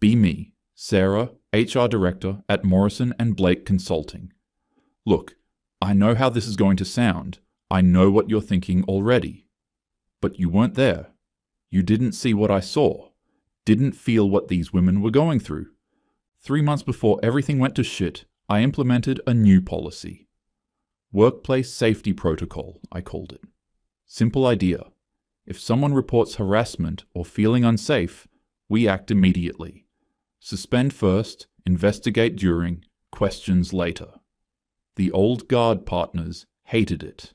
Be me, Sarah, HR Director at Morrison & Blake Consulting. Look, I know how this is going to sound. I know what you're thinking already. But you weren't there. You didn't see what I saw. Didn't feel what these women were going through. 3 months before everything went to shit, I implemented a new policy. Workplace Safety Protocol, I called it. Simple idea. If someone reports harassment or feeling unsafe, we act immediately. Suspend first, investigate during, questions later. The old guard partners hated it.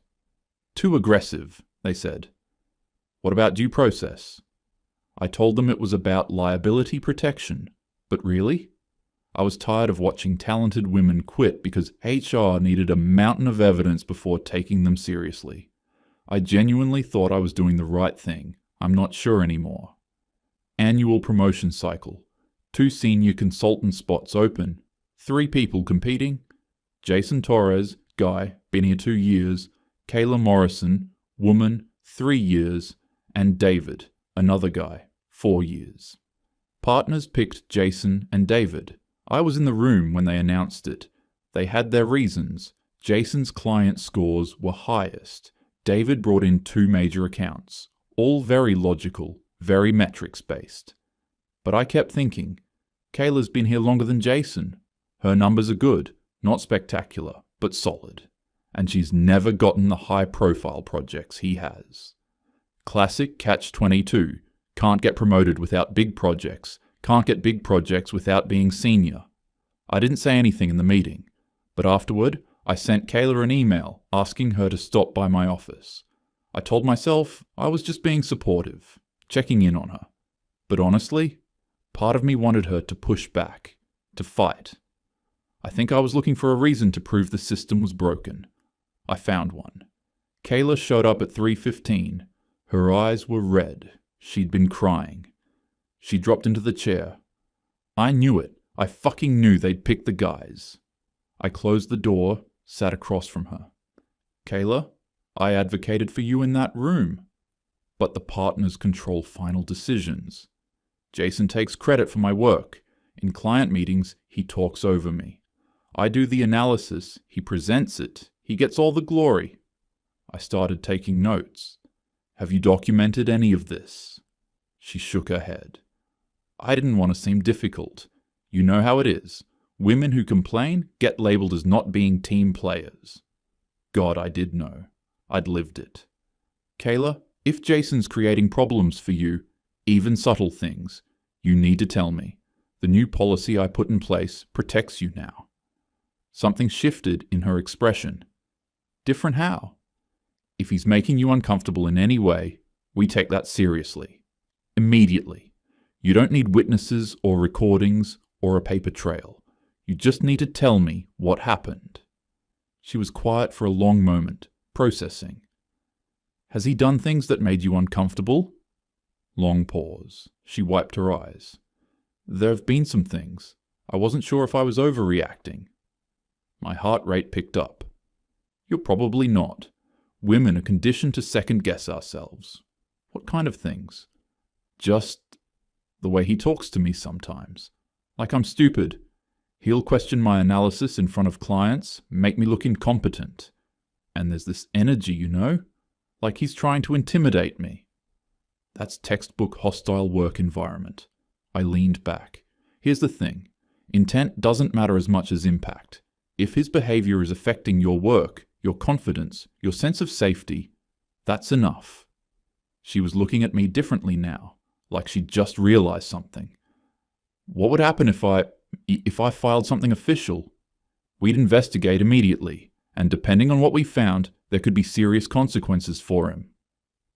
Too aggressive, they said. What about due process? I told them it was about liability protection. But really? I was tired of watching talented women quit because HR needed a mountain of evidence before taking them seriously. I genuinely thought I was doing the right thing. I'm not sure anymore. Annual promotion cycle. 2 senior consultant spots open. 3 people competing. Jason Torres, guy, been here 2 years. Kayla Morrison, woman, 3 years. And David, another guy, 4 years. Partners picked Jason and David. I was in the room when they announced it. They had their reasons. Jason's client scores were highest. David brought in 2 major accounts. All very logical, very metrics-based. But I kept thinking, Kayla's been here longer than Jason. Her numbers are good, not spectacular, but solid. And she's never gotten the high-profile projects he has. Classic catch-22. Can't get promoted without big projects. Can't get big projects without being senior. I didn't say anything in the meeting, but afterward, I sent Kayla an email asking her to stop by my office. I told myself I was just being supportive, checking in on her. But honestly, part of me wanted her to push back, to fight. I think I was looking for a reason to prove the system was broken. I found one. Kayla showed up at 3:15. Her eyes were red. She'd been crying. She dropped into the chair. I knew it. I fucking knew they'd pick the guys. I closed the door, sat across from her. Kayla, I advocated for you in that room. But the partners control final decisions. Jason takes credit for my work. In client meetings, he talks over me. I do the analysis. He presents it. He gets all the glory. I started taking notes. Have you documented any of this? She shook her head. I didn't want to seem difficult. You know how it is. Women who complain get labeled as not being team players. God, I did know. I'd lived it. Kayla, if Jason's creating problems for you, even subtle things, you need to tell me. The new policy I put in place protects you now. Something shifted in her expression. Different how? If he's making you uncomfortable in any way, we take that seriously. Immediately. You don't need witnesses or recordings or a paper trail. You just need to tell me what happened. She was quiet for a long moment, processing. Has he done things that made you uncomfortable? Long pause. She wiped her eyes. There have been some things. I wasn't sure if I was overreacting. My heart rate picked up. You're probably not. Women are conditioned to second-guess ourselves. What kind of things? Just the way he talks to me sometimes. Like I'm stupid. He'll question my analysis in front of clients, make me look incompetent. And there's this energy, you know? Like he's trying to intimidate me. That's textbook hostile work environment. I leaned back. Here's the thing. Intent doesn't matter as much as impact. If his behavior is affecting your work, your confidence, your sense of safety, that's enough. She was looking at me differently now, like she'd just realized something. What would happen if I filed something official? We'd investigate immediately, and depending on what we found, there could be serious consequences for him.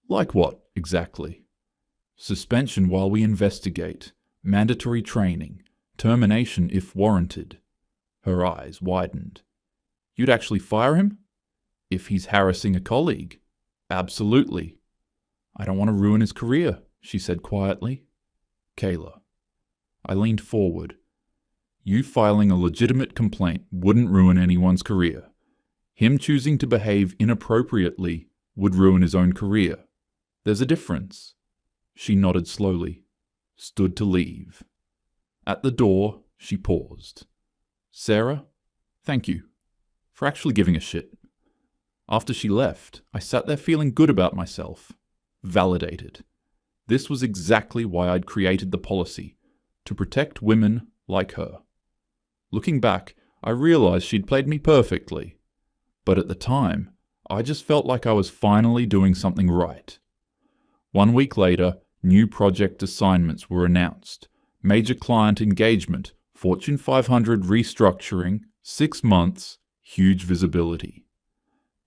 Like what, exactly? Suspension while we investigate, mandatory training, termination if warranted. Her eyes widened. You'd actually fire him? If he's harassing a colleague? Absolutely. I don't want to ruin his career, she said quietly. Kayla. I leaned forward. You filing a legitimate complaint wouldn't ruin anyone's career. Him choosing to behave inappropriately would ruin his own career. There's a difference. She nodded slowly, stood to leave. At the door, she paused. Sarah, thank you for actually giving a shit. After she left, I sat there feeling good about myself. Validated. This was exactly why I'd created the policy, to protect women like her. Looking back, I realized she'd played me perfectly. But at the time, I just felt like I was finally doing something right. 1 week later, new project assignments were announced. Major client engagement, Fortune 500 restructuring, 6 months, huge visibility.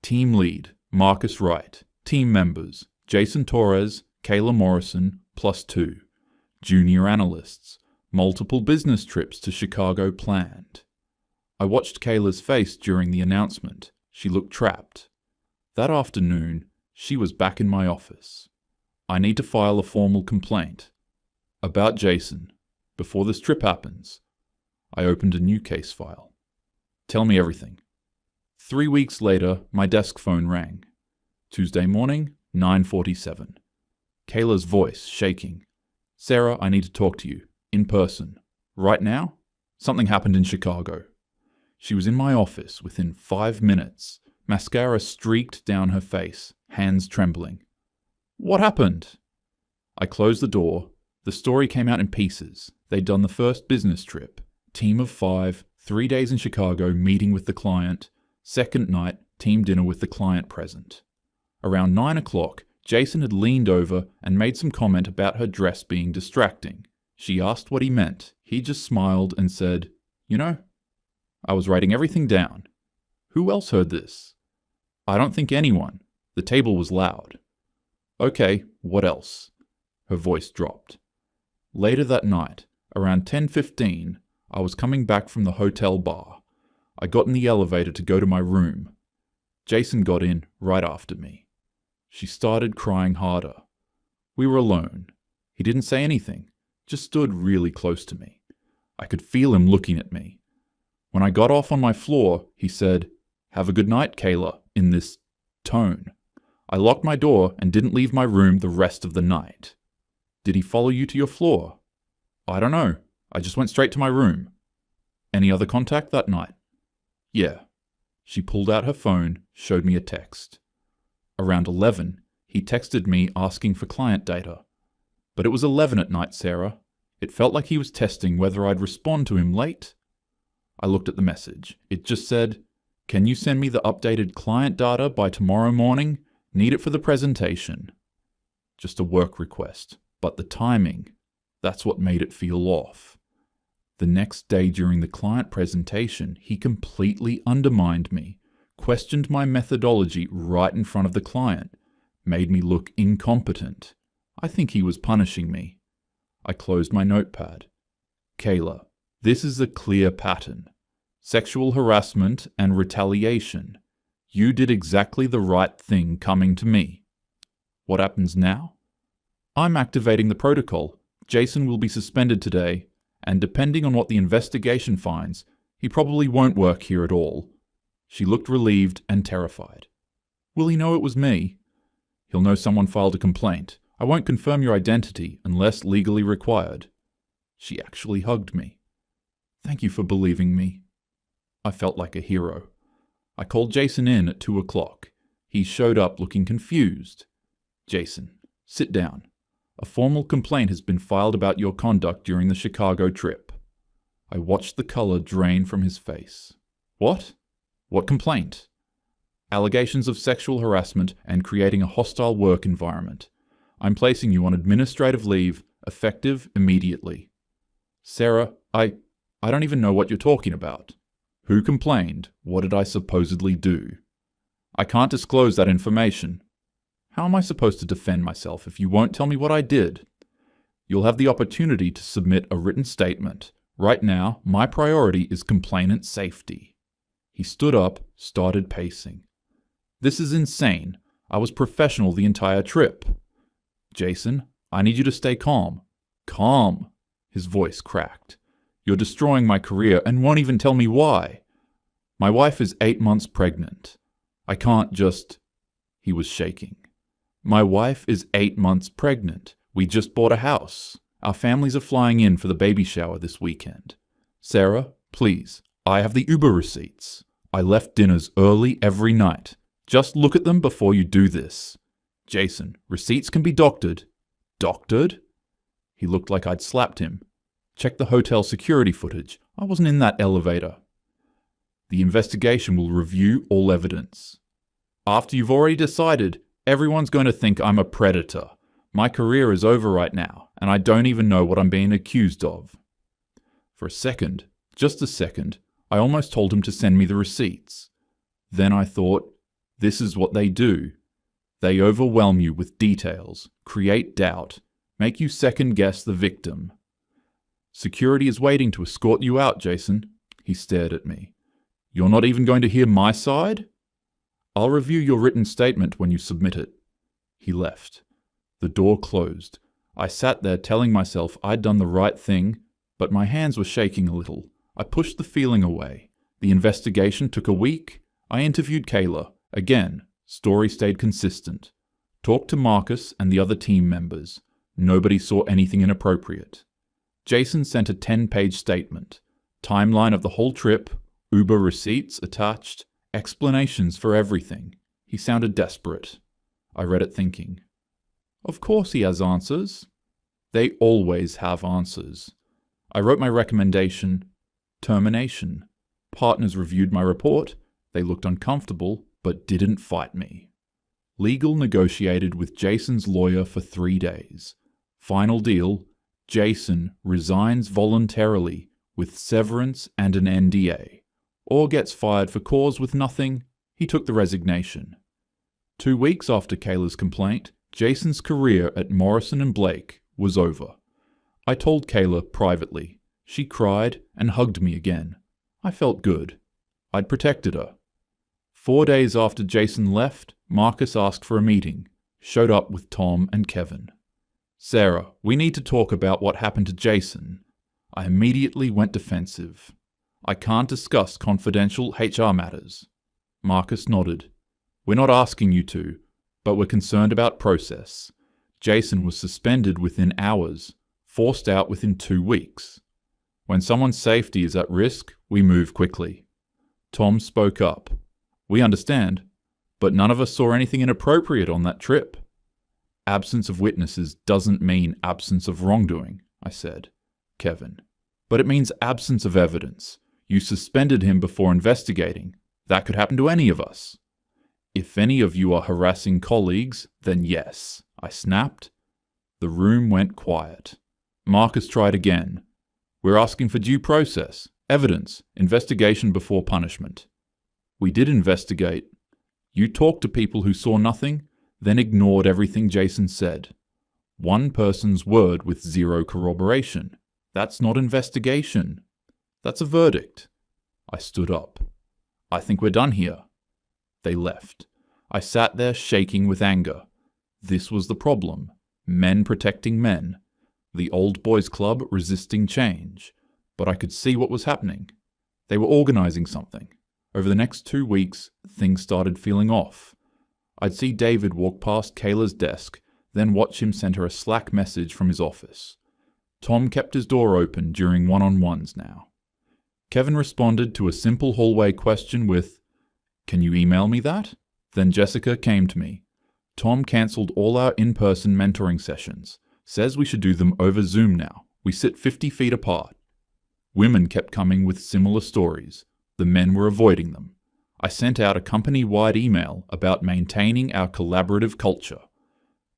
Team lead, Marcus Wright. Team members, Jason Torres, Kayla Morrison, +2. Junior analysts, multiple business trips to Chicago planned. I watched Kayla's face during the announcement. She looked trapped. That afternoon, she was back in my office. I need to file a formal complaint. About Jason. Before this trip happens. I opened a new case file. Tell me everything. 3 weeks later, my desk phone rang. Tuesday morning, 9:47. Kayla's voice shaking. Sarah, I need to talk to you. In person. Right now? Something happened in Chicago. She was in my office within 5 minutes. Mascara streaked down her face, hands trembling. What happened? I closed the door. The story came out in pieces. They'd done the first business trip. Team of 5, 3 days in Chicago meeting with the client. Second night, team dinner with the client present. Around 9 o'clock, Jason had leaned over and made some comment about her dress being distracting. She asked what he meant. He just smiled and said, "You know, I was writing everything down. Who else heard this?" "I don't think anyone." The table was loud. "Okay, what else?" Her voice dropped. Later that night, around 10:15, I was coming back from the hotel bar. I got in the elevator to go to my room. Jason got in right after me. She started crying harder. We were alone. He didn't say anything, just stood really close to me. I could feel him looking at me. When I got off on my floor, he said, "Have a good night, Kayla," in this tone. I locked my door and didn't leave my room the rest of the night. "Did he follow you to your floor?" "I don't know. I just went straight to my room." "Any other contact that night?" "Yeah." She pulled out her phone, showed me a text. Around 11, he texted me asking for client data. But it was 11 at night, Sarah. It felt like he was testing whether I'd respond to him late. I looked at the message. It just said, "Can you send me the updated client data by tomorrow morning? Need it for the presentation." Just a work request. But the timing, that's what made it feel off. The next day during the client presentation, he completely undermined me, questioned my methodology right in front of the client, made me look incompetent. I think he was punishing me. I closed my notepad. Kayla, this is a clear pattern. Sexual harassment and retaliation. You did exactly the right thing coming to me. What happens now? I'm activating the protocol. Jason will be suspended today, and depending on what the investigation finds, he probably won't work here at all. She looked relieved and terrified. Will he know it was me? He'll know someone filed a complaint. I won't confirm your identity unless legally required. She actually hugged me. Thank you for believing me. I felt like a hero. I called Jason in at 2 o'clock. He showed up looking confused. Jason, sit down. A formal complaint has been filed about your conduct during the Chicago trip. I watched the color drain from his face. What? What complaint? Allegations of sexual harassment and creating a hostile work environment. I'm placing you on administrative leave, effective immediately. Sarah, I don't even know what you're talking about. Who complained? What did I supposedly do? I can't disclose that information. How am I supposed to defend myself if you won't tell me what I did? You'll have the opportunity to submit a written statement. Right now, my priority is complainant safety. He stood up, started pacing. This is insane. I was professional the entire trip. Jason, I need you to stay calm. Calm. His voice cracked. You're destroying my career and won't even tell me why. My wife is 8 months pregnant. I can't just... He was shaking. My wife is 8 months pregnant. We just bought a house. Our families are flying in for the baby shower this weekend. Sarah, please, I have the Uber receipts. I left dinners early every night. Just look at them before you do this. Jason, receipts can be doctored. Doctored? He looked like I'd slapped him. Check the hotel security footage. I wasn't in that elevator. The investigation will review all evidence. After you've already decided, everyone's going to think I'm a predator. My career is over right now, and I don't even know what I'm being accused of. For a second, just a second, I almost told him to send me the receipts. Then I thought, this is what they do. They overwhelm you with details, create doubt, make you second-guess the victim. Security is waiting to escort you out, Jason. He stared at me. You're not even going to hear my side? I'll review your written statement when you submit it. He left. The door closed. I sat there telling myself I'd done the right thing, but my hands were shaking a little. I pushed the feeling away. The investigation took a week. I interviewed Kayla. Again, story stayed consistent. Talked to Marcus and the other team members. Nobody saw anything inappropriate. Jason sent a 10-page statement. Timeline of the whole trip, Uber receipts attached, explanations for everything. He sounded desperate. I read it thinking, of course he has answers. They always have answers. I wrote my recommendation, termination. Partners reviewed my report. They looked uncomfortable, but didn't fight me. Legal negotiated with Jason's lawyer for 3 days. Final deal, Jason resigns voluntarily with severance and an NDA, or gets fired for cause with nothing. He took the resignation. 2 weeks after Kayla's complaint, Jason's career at Morrison and Blake was over. I told Kayla privately. She cried and hugged me again. I felt good. I'd protected her. 4 days after Jason left, Marcus asked for a meeting, showed up with Tom and Kevin. Sarah, we need to talk about what happened to Jason. I immediately went defensive. I can't discuss confidential HR matters. Marcus nodded. We're not asking you to, but we're concerned about process. Jason was suspended within hours, forced out within 2 weeks. When someone's safety is at risk, we move quickly. Tom spoke up. We understand, but none of us saw anything inappropriate on that trip. Absence of witnesses doesn't mean absence of wrongdoing, I said. Kevin. But it means absence of evidence. You suspended him before investigating. That could happen to any of us. If any of you are harassing colleagues, then yes, I snapped. The room went quiet. Marcus tried again. We're asking for due process, evidence, investigation before punishment. We did investigate. You talked to people who saw nothing, then ignored everything Jason said. One person's word with zero corroboration. That's not investigation. That's a verdict. I stood up. I think we're done here. They left. I sat there shaking with anger. This was the problem. Men protecting men. The old boys club resisting change. But I could see what was happening. They were organizing something. Over the next 2 weeks, things started feeling off. I'd see David walk past Kayla's desk, then watch him send her a Slack message from his office. Tom kept his door open during one-on-ones now. Kevin responded to a simple hallway question with, "Can you email me that?" Then Jessica came to me. Tom cancelled all our in-person mentoring sessions. Says we should do them over Zoom now. We sit 50 feet apart. Women kept coming with similar stories. The men were avoiding them. I sent out a company-wide email about maintaining our collaborative culture.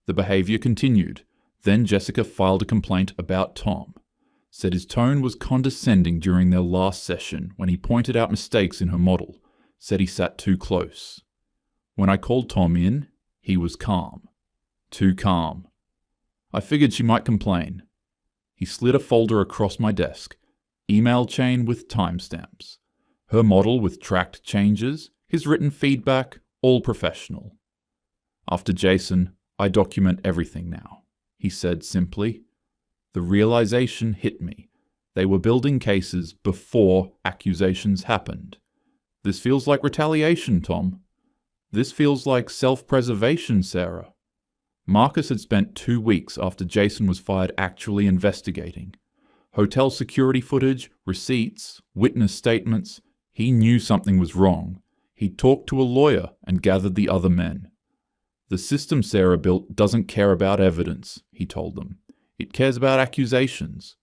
The behavior continued. Then Jessica filed a complaint about Tom. Said his tone was condescending during their last session when he pointed out mistakes in her model. Said he sat too close. When I called Tom in, he was calm. Too calm. I figured she might complain. He slid a folder across my desk. Email chain with timestamps. Her model with tracked changes, his written feedback, all professional. After Jason, I document everything now, he said simply. The realization hit me. They were building cases before accusations happened. This feels like retaliation, Tom. This feels like self-preservation, Sarah. Marcus had spent 2 weeks after Jason was fired actually investigating. Hotel security footage, receipts, witness statements. He knew something was wrong. He talked to a lawyer and gathered the other men. The system Sarah built doesn't care about evidence, he told them. It cares about accusations.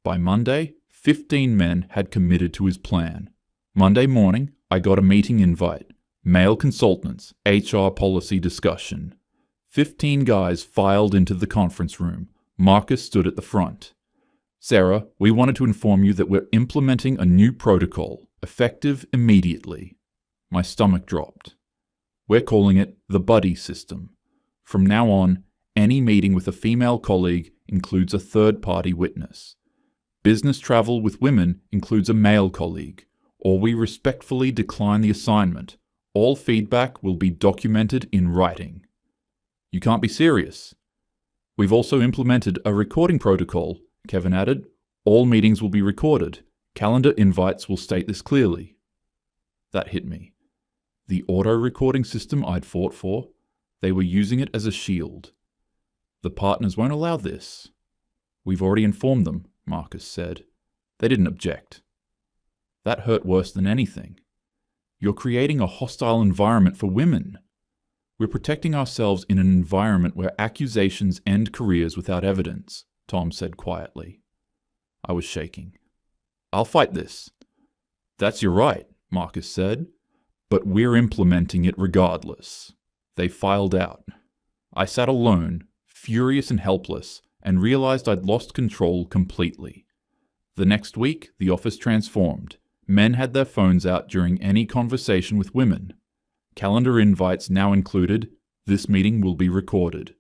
By Monday, 15 men had committed to his plan. Monday morning, I got a meeting invite. Male consultants, HR policy discussion. 15 guys filed into the conference room. Marcus stood at the front. Sarah, we wanted to inform you that we're implementing a new protocol, effective immediately. My stomach dropped. We're calling it the buddy system. From now on, any meeting with a female colleague includes a third-party witness. Business travel with women includes a male colleague, or we respectfully decline the assignment. All feedback will be documented in writing. You can't be serious. We've also implemented a recording protocol, Kevin added. All meetings will be recorded. Calendar invites will state this clearly. That hit me. The auto-recording system I'd fought for, they were using it as a shield. The partners won't allow this. We've already informed them, Marcus said. They didn't object. That hurt worse than anything. You're creating a hostile environment for women. We're protecting ourselves in an environment where accusations end careers without evidence, Tom said quietly. I was shaking. I'll fight this. That's your right, Marcus said. But we're implementing it regardless. They filed out. I sat alone, furious and helpless, and realized I'd lost control completely. The next week, the office transformed. Men had their phones out during any conversation with women. Calendar invites now included, this meeting will be recorded.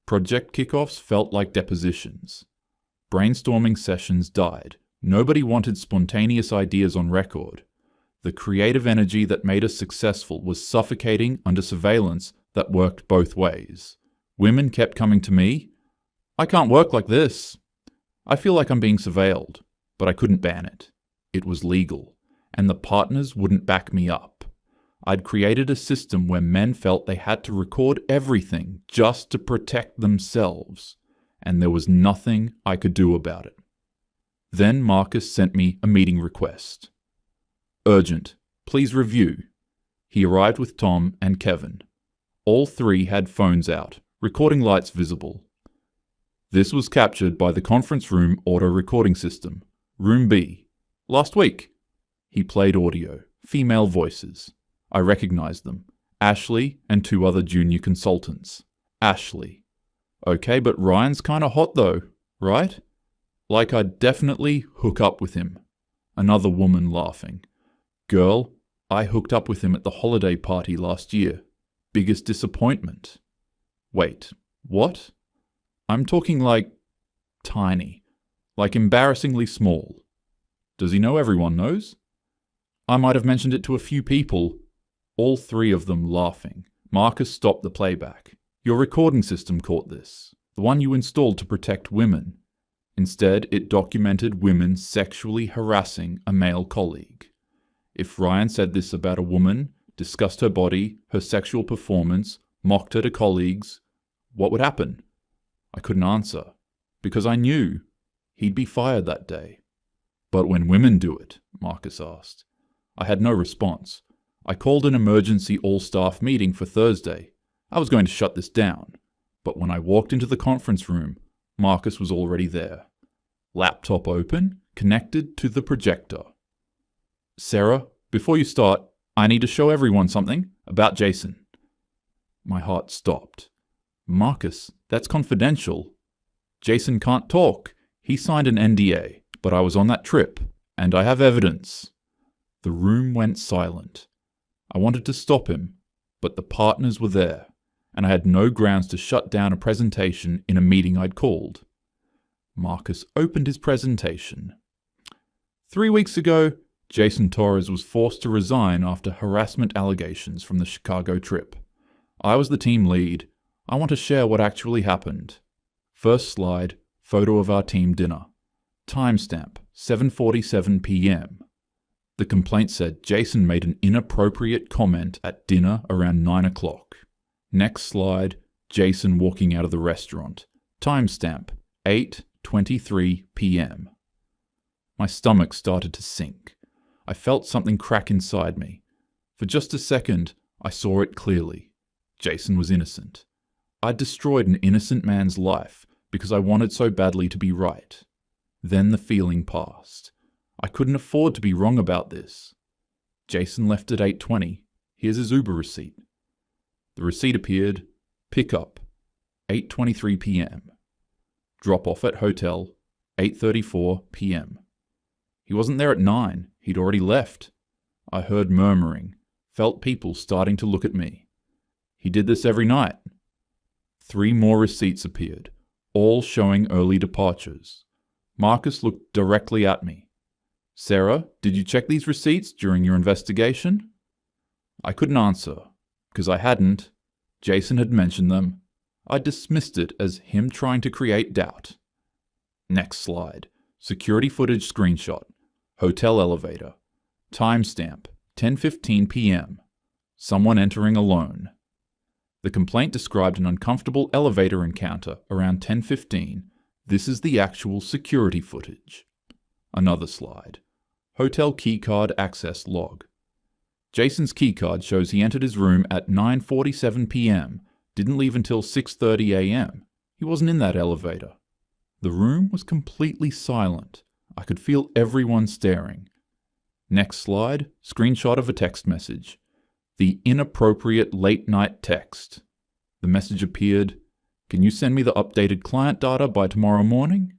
Project kickoffs felt like depositions. Brainstorming sessions died. Nobody wanted spontaneous ideas on record. The creative energy that made us successful was suffocating under surveillance that worked both ways. Women kept coming to me. I can't work like this. I feel like I'm being surveilled, but I couldn't ban it. It was legal, and the partners wouldn't back me up. I'd created a system where men felt they had to record everything just to protect themselves, and there was nothing I could do about it. Then Marcus sent me a meeting request. Urgent. Please review. He arrived with Tom and Kevin. All three had phones out, recording lights visible. This was captured by the conference room auto-recording system. Room B. Last week. He played audio. Female voices. I recognized them. Ashley and 2 other junior consultants. Ashley. Okay, but Ryan's kinda hot though, right? Like I'd definitely hook up with him. Another woman laughing. Girl, I hooked up with him at the holiday party last year. Biggest disappointment. Wait, what? I'm talking like tiny, like embarrassingly small. Does he know everyone knows? I might have mentioned it to a few people. All 3 of them laughing. Marcus stopped the playback. Your recording system caught this, the one you installed to protect women. Instead, it documented women sexually harassing a male colleague. If Ryan said this about a woman, discussed her body, her sexual performance, mocked her to colleagues, what would happen? I couldn't answer, because I knew he'd be fired that day. But when women do it, Marcus asked. I had no response. I called an emergency all-staff meeting for Thursday. I was going to shut this down, but when I walked into the conference room, Marcus was already there. Laptop open, connected to the projector. Sarah, before you start, I need to show everyone something about Jason. My heart stopped. Marcus, that's confidential. Jason can't talk. He signed an NDA, but I was on that trip, and I have evidence. The room went silent. I wanted to stop him, but the partners were there, and I had no grounds to shut down a presentation in a meeting I'd called. Marcus opened his presentation. 3 weeks ago, Jason Torres was forced to resign after harassment allegations from the Chicago trip. I was the team lead. I want to share what actually happened. First slide, photo of our team dinner. Timestamp, 7:47 p.m. The complaint said Jason made an inappropriate comment at dinner around 9 o'clock. Next slide, Jason walking out of the restaurant. Timestamp, 8:23 p.m. My stomach started to sink. I felt something crack inside me. For just a second, I saw it clearly. Jason was innocent. I'd destroyed an innocent man's life because I wanted so badly to be right. Then the feeling passed. I couldn't afford to be wrong about this. Jason left at 8:20. Here's his Uber receipt. The receipt appeared. Pick up, 8:23 p.m. Drop off at hotel, 8:34 p.m. He wasn't there at 9. He'd already left. I heard murmuring, felt people starting to look at me. He did this every night. 3 more receipts appeared, all showing early departures. Marcus looked directly at me. Sarah, did you check these receipts during your investigation? I couldn't answer, because I hadn't. Jason had mentioned them. I dismissed it as him trying to create doubt. Next slide. Security footage screenshot. Hotel elevator. Timestamp, 10:15 p.m. Someone entering alone. The complaint described an uncomfortable elevator encounter around 10:15. This is the actual security footage. Another slide. Hotel keycard access log. Jason's keycard shows he entered his room at 9:47 p.m., didn't leave until 6:30 a.m. He wasn't in that elevator. The room was completely silent. I could feel everyone staring. Next slide, screenshot of a text message. The inappropriate late-night text. The message appeared, "Can you send me the updated client data by tomorrow morning?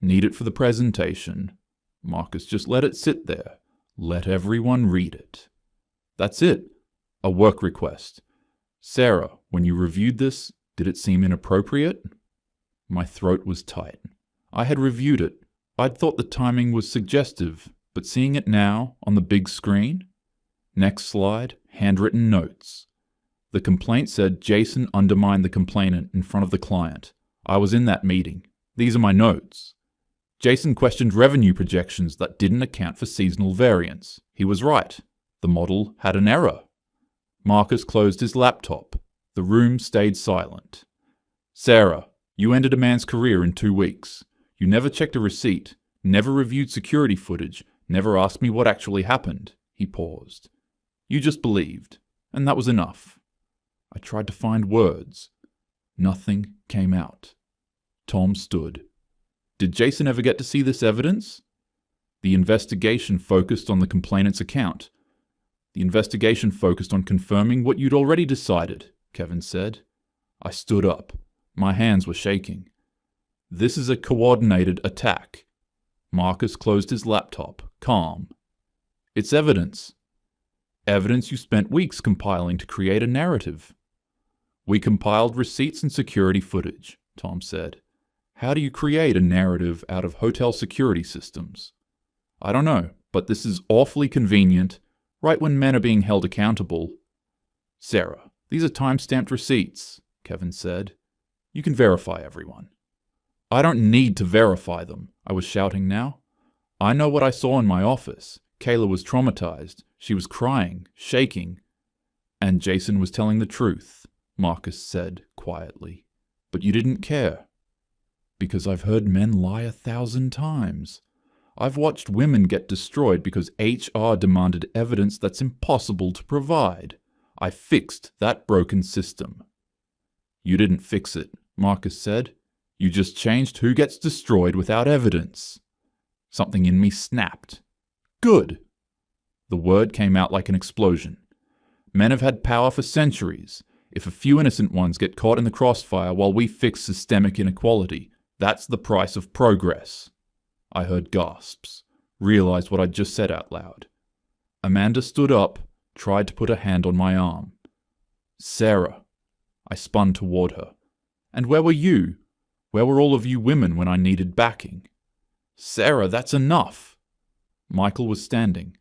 Need it for the presentation." Marcus just let it sit there. Let everyone read it. That's it. A work request. Sarah, when you reviewed this, did it seem inappropriate? My throat was tight. I had reviewed it. I'd thought the timing was suggestive, but seeing it now, on the big screen? Next slide, handwritten notes. The complaint said Jason undermined the complainant in front of the client. I was in that meeting. These are my notes. Jason questioned revenue projections that didn't account for seasonal variance. He was right. The model had an error. Marcus closed his laptop. The room stayed silent. Sarah, you ended a man's career in 2 weeks. You never checked a receipt, never reviewed security footage, never asked me what actually happened. He paused. You just believed, and that was enough. I tried to find words. Nothing came out. Tom stood. Did Jason ever get to see this evidence? The investigation focused on the complainant's account. The investigation focused on confirming what you'd already decided, Kevin said. I stood up. My hands were shaking. This is a coordinated attack. Marcus closed his laptop, calm. It's evidence. Evidence you spent weeks compiling to create a narrative. We compiled receipts and security footage, Tom said. How do you create a narrative out of hotel security systems? I don't know, but this is awfully convenient, right when men are being held accountable. Sarah, these are time-stamped receipts, Kevin said. You can verify everyone. I don't need to verify them, I was shouting now. I know what I saw in my office. Kayla was traumatized. She was crying, shaking. And Jason was telling the truth, Marcus said quietly. But you didn't care. Because I've heard men lie 1,000 times. I've watched women get destroyed because HR demanded evidence that's impossible to provide. I fixed that broken system. You didn't fix it, Marcus said. You just changed who gets destroyed without evidence. Something in me snapped. Good. The word came out like an explosion. Men have had power for centuries. If a few innocent ones get caught in the crossfire while we fix systemic inequality, that's the price of progress. I heard gasps, realized what I'd just said out loud. Amanda stood up, tried to put a hand on my arm. Sarah. I spun toward her. And where were you? Where were all of you women when I needed backing? Sarah, that's enough. Michael was standing.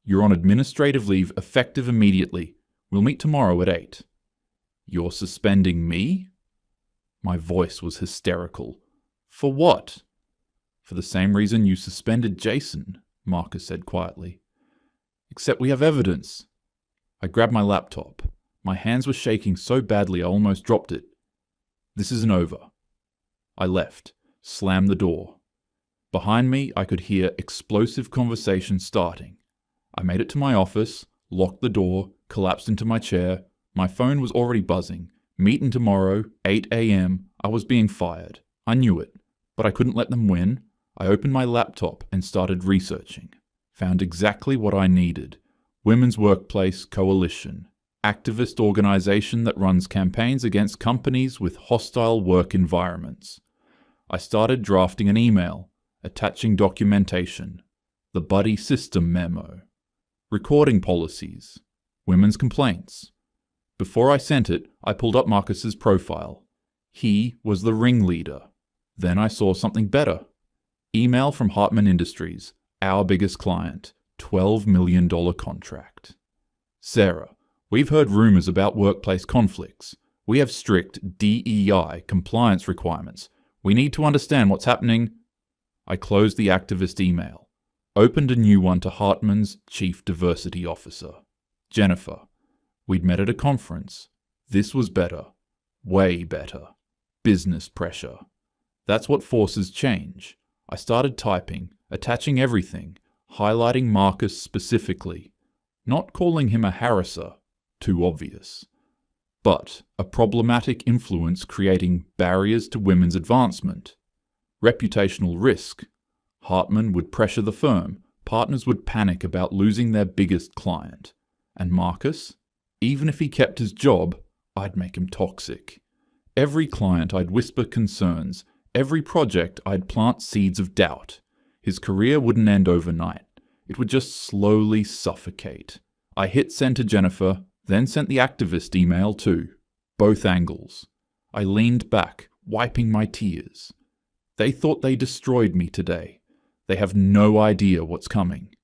You're on administrative leave effective immediately. We'll meet tomorrow at 8. You're suspending me? My voice was hysterical. For what? For the same reason you suspended Jason, Marcus said quietly. Except we have evidence. I grabbed my laptop. My hands were shaking so badly I almost dropped it. This isn't over. I left, slammed the door. Behind me, I could hear explosive conversation starting. I made it to my office, locked the door, collapsed into my chair. My phone was already buzzing. Meeting tomorrow, 8 a.m. I was being fired. I knew it, but I couldn't let them win. I opened my laptop and started researching. Found exactly what I needed. Women's Workplace Coalition, activist organization that runs campaigns against companies with hostile work environments. I started drafting an email, attaching documentation, the buddy system memo, recording policies, women's complaints. Before I sent it, I pulled up Marcus's profile. He was the ringleader. Then I saw something better. Email from Hartman Industries, our biggest client, $12 million contract. Sarah, we've heard rumors about workplace conflicts. We have strict DEI compliance requirements. We need to understand what's happening. I closed the activist email, opened a new one to Hartman's Chief Diversity Officer, Jennifer. We'd met at a conference. This was better. Way better. Business pressure. That's what forces change. I started typing, attaching everything, highlighting Marcus specifically. Not calling him a harasser, too obvious. But a problematic influence creating barriers to women's advancement. Reputational risk. Hartman would pressure the firm. Partners would panic about losing their biggest client. And Marcus? Even if he kept his job, I'd make him toxic. Every client I'd whisper concerns. Every project I'd plant seeds of doubt. His career wouldn't end overnight. It would just slowly suffocate. I hit send to Jennifer, then sent the activist email too. Both angles. I leaned back, wiping my tears. They thought they destroyed me today. They have no idea what's coming.